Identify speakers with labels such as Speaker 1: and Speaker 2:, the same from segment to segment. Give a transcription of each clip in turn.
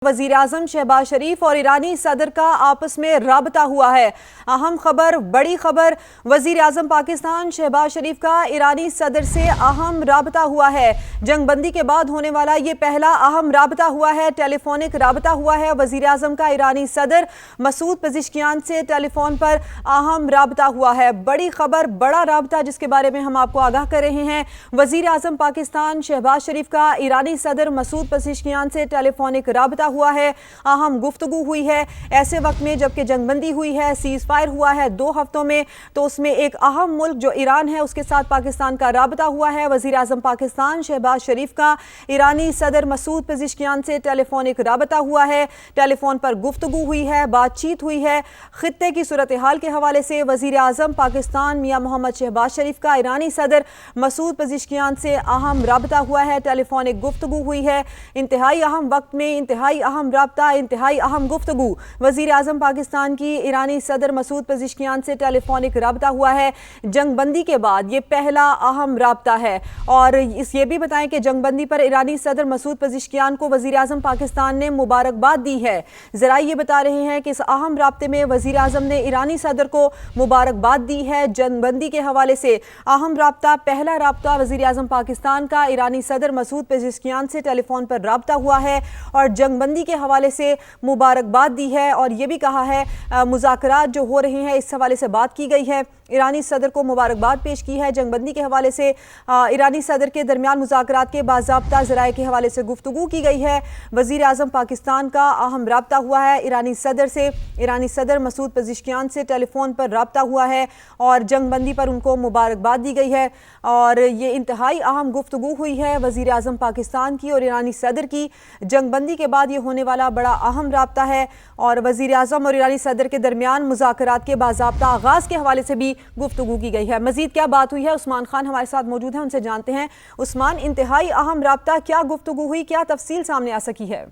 Speaker 1: वज़ीर आज़म शहबाज शरीफ और ईरानी सदर का आपस में राबता हुआ है। अहम खबर, बड़ी खबर, वज़ीर आज़म पाकिस्तान शहबाज शरीफ का ईरानी सदर से अहम राबता हुआ है। जंगबंदी के बाद होने वाला ये पहला अहम राबता हुआ है, टेलीफोनिक राबता हुआ है। वज़ीर आज़म का ईरानी सदर मसूद पेज़ेश्कियान से टेलीफोन पर अहम राबता हुआ है। बड़ी खबर, बड़ा राबता, जिसके बारे में हम आपको आगाह कर रहे हैं। वज़ीर आज़म पाकिस्तान शहबाज शरीफ का ईरानी सदर मसूद पेज़ेश्कियान से टेलीफोनिक राबता हुआ है, अहम गुफ्तगू हुई है। ऐसे वक्त में जबकि जंगबंदी हुई है, सीज़ फायर हुआ है 2 हफ्तों में, तो उसमें एक अहम मुल्क जो ईरान है उसके साथ पाकिस्तान का राबता हुआ है। वज़ीर आज़म पाकिस्तान शहबाज शरीफ का ईरानी सदर मसूद पेज़ेश्कियान से टेलीफोनिक राबता हुआ है, टेलीफोन पर गुफ्तगू हुई है, बातचीत हुई है। खित्ते की सूरत हाल के हवाले से वज़ीर आज़म पाकिस्तान मियां मोहम्मद शहबाज शरीफ का ईरानी सदर मसूद पेज़ेश्कियान से अहम राबता हुआ है, टेलीफोनिक गुफ्तगू हुई है। इंतहाई अहम वक्त में इंतहाई अहम राबता, इंतहाई अहम गुफ्तगू। वज़ीर आज़म पाकिस्तान की ईरानी सदर मसूद पेज़ेश्कियान से टेलीफोनिक राबता हुआ है। जंगबंदी के बाद ये पहला अहम राबता है। और ये भी बताएं कि जंगबंदी पर ईरानी सदर मसूद पेज़ेश्कियान को वज़ीर आज़म पाकिस्तान ने मुबारकबाद दी है। ज़रा ये बता रहे हैं कि इस अहम राबते में वज़ीर आज़म ने ईरानी सदर को मुबारकबाद दी है। जंगबंदी के हवाले से अहम राबता, पहला राबता वज़ीर आज़म पाकिस्तान का ईरानी सदर मसूद पेज़ेश्कियान से टेलीफोन पर राबता हुआ है और जंगबंदी के हवाले से मुबारकबाद दी है। और ये भी कहा है मुज़ाकरात जो हो रहे हैं इस हवाले से बात की गई है, ईरानी सदर को मुबारकबाद पेश की है। जंगबंदी के हवाले से ईरानी सदर के दरमियान मुज़ाकरात के बाज़ाब्ता ज़राए के हवाले से गुफ्तगू की गई है। वज़ीर आज़म पाकिस्तान का अहम राबता हुआ है ईरानी सदर से। ईरानी सदर मसूद पेज़ेश्कियान से टेलीफोन पर राबता हुआ है और जंगबंदी पर उनको मुबारकबाद दी गई है। और ये इंतहाई अहम गुफ्तगू हुई है वज़ीर आज़म पाकिस्तान की और ईरानी सदर की। जंगबंदी के बाद ये होने वाला बड़ा अहम राबता है और वज़ीर आज़म और ईरानी सदर के दरमियान मुज़ाकरात के बाज़ाब्ता आगाज़ के हवाले से भी गुफ्तगू की गई है। मज़ीद क्या बात हुई है, उस्मान खान हमारे साथ मौजूद हैं, उनसे जानते हैं। उस्मान, इंतहाई अहम राबता, क्या गुफ्तगू हुई, क्या तफसील सामने आ सकी है?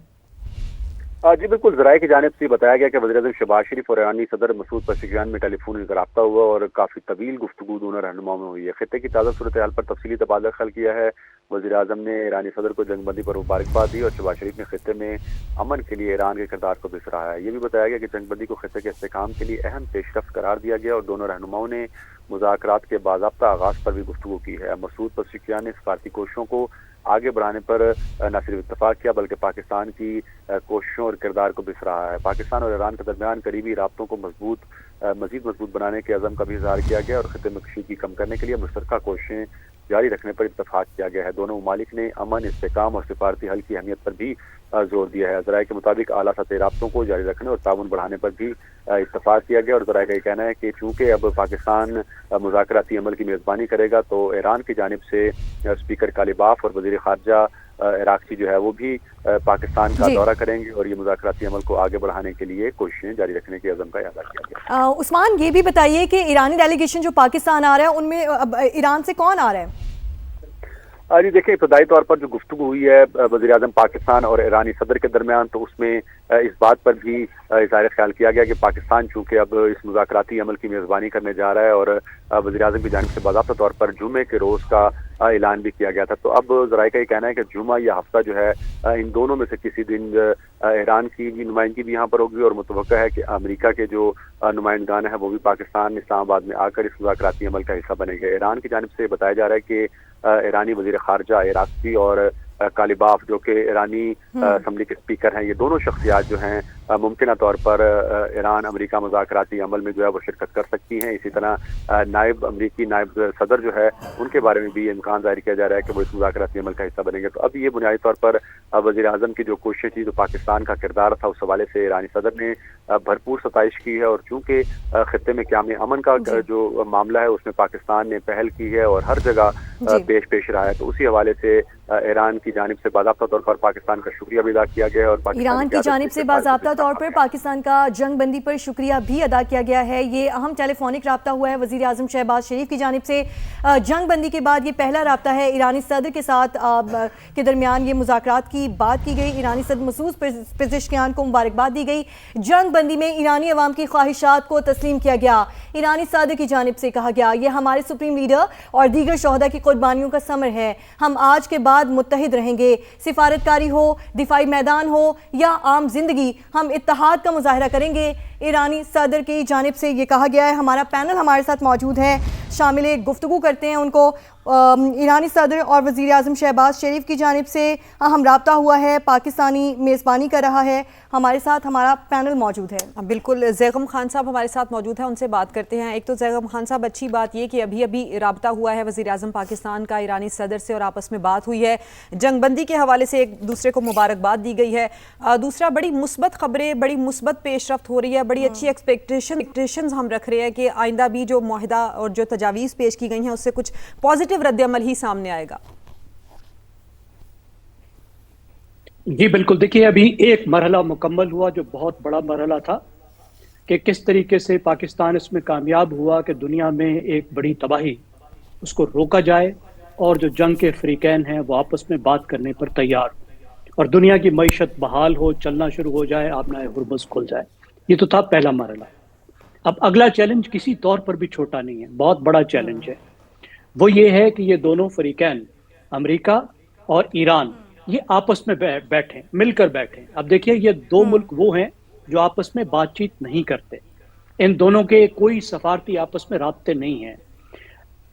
Speaker 2: जी बिल्कुल, ज़राए की जानिब से बताया गया कि वज़ीर आज़म शहबाज शरीफ और ईरानी सदर मसूद पेज़ेश्कियान में टेलीफोनिक राब्ता हुआ और काफ़ी तवील गुफ्तगू दोनों रहनुमाओं में हुई है। खित्ते की ताज़ा सूरत हाल पर तफसीली तबादला ख्याल किया है। वज़ीर आज़म ने ईरानी सदर को जंगबंदी पर मुबारकबाद दी और शहबाज शरीफ ने खित्ते में अमन के लिए ईरान के किरदार को भी सराहा है। ये भी बताया गया कि जंगबंदी को खित्ते के इस्तेहकाम के लिए अहम पेशरफ्त करार दिया गया और दोनों रहनुमाओं ने मुज़ाकरात के बाज़ाब्ता आगाज़ पर भी गुफ्तगू की है। मसूद पेज़ेश्कियान ने सफारती कोशिशों को आगे बढ़ाने पर न सिर्फ इत्तफाक किया बल्कि पाकिस्तान की कोशिशों और किरदार को भी सराहा है। पाकिस्तान और ईरान के दरमियान करीबी राब्तों को मज़ीद मजबूत बनाने के अज़म का भी इज़हार किया गया और खित्ते में कशीदगी कम करने के लिए मुश्तरका कोशिशें जारी रखने पर इत्तफाक किया गया है। दोनों ममालिक ने अमन, इस्तेहकाम और सिफारती हल की अहमियत पर भी जोर दिया है। ज़राए के मुताबिक आला सतह राब्तों को जारी रखने और ताउन बढ़ाने पर भी इत्तफाक किया गया और ज़राए का ये कहना है कि चूँकि अब पाकिस्तान मुज़ाकराती अमल की मेज़बानी करेगा तो ईरान की जानिब से स्पीकर कालिबाफ और वज़ीर ख़ारजा इराक़ची जो है वो भी पाकिस्तान का दौरा करेंगे और ये मुज़ाकराती अमल को आगे बढ़ाने के लिए कोशिशें जारी रखने के अज़म का इज़हार किया गया।
Speaker 3: उस्मान, ये भी बताइए कि ईरानी डेलीगेशन जो पाकिस्तान आ रहा है उनमें ईरान से कौन आ रहा है?
Speaker 2: जी देखिए, इब्तदाई तौर पर जो गुफ्तगू हुई है वज़ीर आज़म पाकिस्तान और ईरानी सदर के दरमियान, तो उसमें इस बात पर भी इज़हार ख्याल किया गया कि पाकिस्तान चूँकि अब इस मुज़ाकराती अमल की मेज़बानी करने जा रहा है और वज़ीर आज़म की जानिब से बाज़ाब्ता तौर पर जुमे के रोज़ का ऐलान भी किया गया था। तो अब ज़राए का ये कहना है कि जुमा या हफ्ता जो है इन दोनों में से किसी दिन ईरान की भी नुमाइंदगी भी यहाँ पर होगी और मुतवक्का है कि अमेरिका के जो नुमाइंदगान है वो भी पाकिस्तान इस्लामाबाद में आकर इस मुज़ाकराती अमल का हिस्सा बनेंगे। ईरान की जानिब से बताया जा रहा है कि ईरानी वज़ीर ख़ारजा इराक़ची और कालिबाफ जो कि ईरानी असम्बली के स्पीकर हैं, ये दोनों शख्सियात जो हैं मुमकिन तौर पर ईरान अमेरिका मुज़ाकराती अमल में जो है वो शिरकत कर सकती हैं। इसी तरह अमेरिकी नायब सदर जो है उनके बारे में भी ये इम्कान ज़ाहिर किया जा रहा है कि वो इस मुज़ाकराती अमल का हिस्सा बनेंगे। तो अब ये बुनियादी तौर पर वज़ीर आज़म की जो कोशिश थी, जो पाकिस्तान का किरदार था, उस हवाले से ईरानी सदर ने भरपूर सताइश की है और चूँकि खित्ते में क़याम अमन का जो मामला है उसमें पाकिस्तान ने पहल की है और हर जगह पेश रहा है, तो उसी हवाले से ईरान की जानिब से बाज़ाब्ता तौर पर पाकिस्तान का शुक्रिया भी अदा किया गया और
Speaker 3: ईरान की जानिब से बाज़ाब्ता طور پر پاکستان کا جنگ بندی پر شکریہ بھی ادا کیا گیا ہے. یہ اہم ٹیلی فونک رابطہ ہوا ہے وزیر اعظم شہباز شریف کی جانب سے. جنگ بندی کے بعد یہ پہلا رابطہ ہے. ایرانی صدر کے ساتھ کے درمیان یہ مذاکرات کی بات کی گئی. ایرانی صدر مسعود پزشکیان کو مبارکباد دی گئی. جنگ بندی میں ایرانی عوام کی خواہشات کو تسلیم کیا گیا. ایرانی صدر کی جانب سے کہا گیا یہ ہمارے سپریم لیڈر اور دیگر شہداء کی قربانیوں کا ثمر ہے. ہم آج کے بعد متحد رہیں گے. سفارتکاری ہو، دفاعی میدان ہو یا عام زندگی، ہم اتحاد کا مظاہرہ کریں گے. ایرانی صدر کی جانب سے یہ کہا گیا ہے. ہمارا پینل ہمارے ساتھ موجود ہے، شامل گفتگو کرتے ہیں ان کو. ایرانی صدر اور وزیر اعظم شہباز شریف کی جانب سے اہم رابطہ ہوا ہے. پاکستانی میزبانی کر رہا ہے. ہمارے ساتھ ہمارا پینل موجود ہے.
Speaker 1: بالکل، زیغم خان صاحب ہمارے ساتھ موجود ہیں، ان سے بات کرتے ہیں. ایک تو زیغم خان صاحب، اچھی بات یہ کہ ابھی رابطہ ہوا ہے وزیر اعظم پاکستان کا ایرانی صدر سے اور آپس میں بات ہوئی ہے. جنگ بندی کے حوالے سے ایک دوسرے کو مبارکباد دی گئی ہے. دوسرا، بڑی مثبت خبریں، بڑی مثبت پیش رفت ہو رہی ہے. بڑی اچھی ایکسپیکٹیشنز ہم رکھ رہے ہیں کہ آئندہ بھی جو معاہدہ اور جو تجاویز پیش کی گئی ہیں اس سے کچھ پازیٹیو رد عمل ہی سامنے آئے گا.
Speaker 4: جی بالکل. دیکھیے، ابھی ایک مرحلہ مکمل ہوا جو بہت بڑا مرحلہ تھا کہ کس طریقے سے پاکستان اس میں کامیاب ہوا کہ دنیا میں ایک بڑی تباہی اس کو روکا جائے اور جو جنگ کے فریقین ہیں وہ آپس میں بات کرنے پر تیار ہو اور دنیا کی معیشت بحال ہو، چلنا شروع ہو جائے، آبنائے ہرمز کھل جائے. یہ تو تھا پہلا مرحلہ. اب اگلا چیلنج کسی طور پر بھی چھوٹا نہیں ہے، بہت بڑا چیلنج ہے. وہ یہ ہے کہ یہ دونوں فریقین امریکہ اور ایران یہ آپس میں بیٹھیں، مل کر بیٹھیں. اب دیکھیے، یہ دو ملک وہ ہیں جو آپس میں بات چیت نہیں کرتے. ان دونوں کے کوئی سفارتی آپس میں رابطے نہیں ہیں.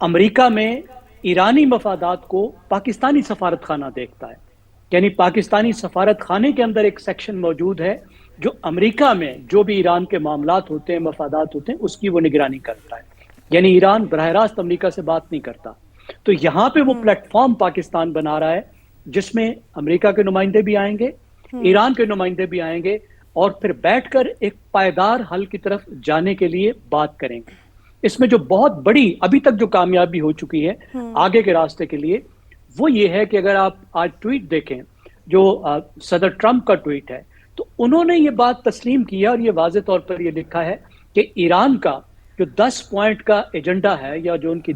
Speaker 4: امریکہ میں ایرانی مفادات کو پاکستانی سفارت خانہ دیکھتا ہے، یعنی پاکستانی سفارت خانے کے اندر ایک سیکشن موجود ہے جو امریکہ میں جو بھی ایران کے معاملات ہوتے ہیں، مفادات ہوتے ہیں، اس کی وہ نگرانی کرتا ہے. یعنی ایران براہ راست امریکہ سے بات نہیں کرتا. تو یہاں پہ وہ پلیٹ فارم پاکستان بنا رہا ہے جس میں امریکہ کے نمائندے بھی آئیں گے، ایران کے نمائندے بھی آئیں گے اور پھر بیٹھ کر ایک پائیدار حل کی طرف جانے کے لیے بات کریں گے. اس میں جو بہت بڑی ابھی تک جو کامیابی ہو چکی ہے آگے کے راستے کے لیے، وہ یہ ہے کہ اگر آپ آج ٹویٹ دیکھیں جو صدر ٹرمپ کا ٹویٹ ہے، تو انہوں نے یہ بات تسلیم کیا اور یہ واضح طور پر یہ لکھا ہے کہ ایران کا جو 10 پوائنٹ کا ایجنڈا ہے یا جو ان کی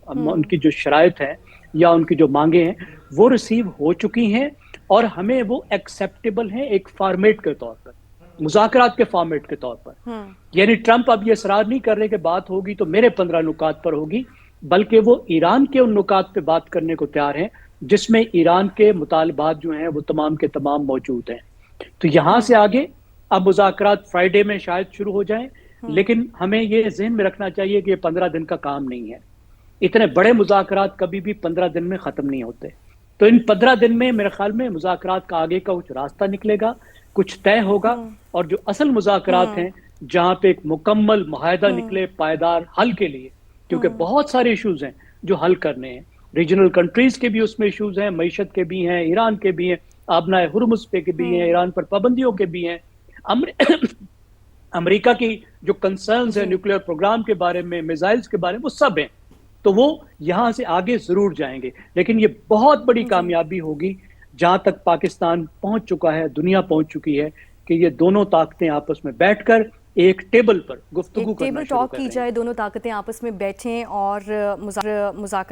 Speaker 4: ان کی جو شرائط ہیں یا ان کی جو مانگیں ہیں وہ ریسیو ہو چکی ہیں اور ہمیں وہ ایکسیپٹیبل ہیں ایک فارمیٹ کے طور پر، مذاکرات کے فارمیٹ کے طور پر. یعنی ٹرمپ اب یہ اصرار نہیں کر رہے کہ بات ہوگی تو میرے 15 نکات پر ہوگی، بلکہ وہ ایران کے ان نکات پہ بات کرنے کو تیار ہیں جس میں ایران کے مطالبات جو ہیں وہ تمام کے تمام موجود ہیں. تو یہاں سے آگے اب مذاکرات فرائیڈے میں شاید شروع ہو جائیں، لیکن ہمیں یہ ذہن میں رکھنا چاہیے کہ یہ 15 دن کا کام نہیں ہے. اتنے بڑے مذاکرات کبھی بھی 15 دن میں ختم نہیں ہوتے. تو ان 15 دن میں میرے خیال میں مذاکرات کا آگے کا کچھ راستہ نکلے گا، کچھ طے ہوگا، اور جو اصل مذاکرات ہیں جہاں پہ ایک مکمل معاہدہ نکلے پائیدار حل کے لیے، کیونکہ بہت سارے ایشوز ہیں جو حل کرنے ہیں. ریجنل کنٹریز کے بھی اس میں ایشوز ہیں، معیشت کے بھی ہیں، ایران کے بھی ہیں، آبنائے ہرمز پہ کے بھی ہیں، ایران پر پابندیوں کے بھی ہیں، امریکہ کی جو کنسرنز ہیں نیوکلیئر پروگرام کے بارے میں، میزائلز کے بارے میں، وہ سب ہیں. تو وہ یہاں سے آگے ضرور جائیں گے. لیکن یہ بہت بڑی کامیابی ہوگی جہاں تک پاکستان پہنچ چکا ہے، دنیا پہنچ چکی ہے کہ یہ دونوں طاقتیں آپس میں بیٹھ کر ایک ٹیبل پر گفتگو کرنا شروع کر رہے ہیں.
Speaker 3: ٹیبل ٹاک کی جائے، دونوں طاقتیں آپس میں بیٹھیں اور مذاکرات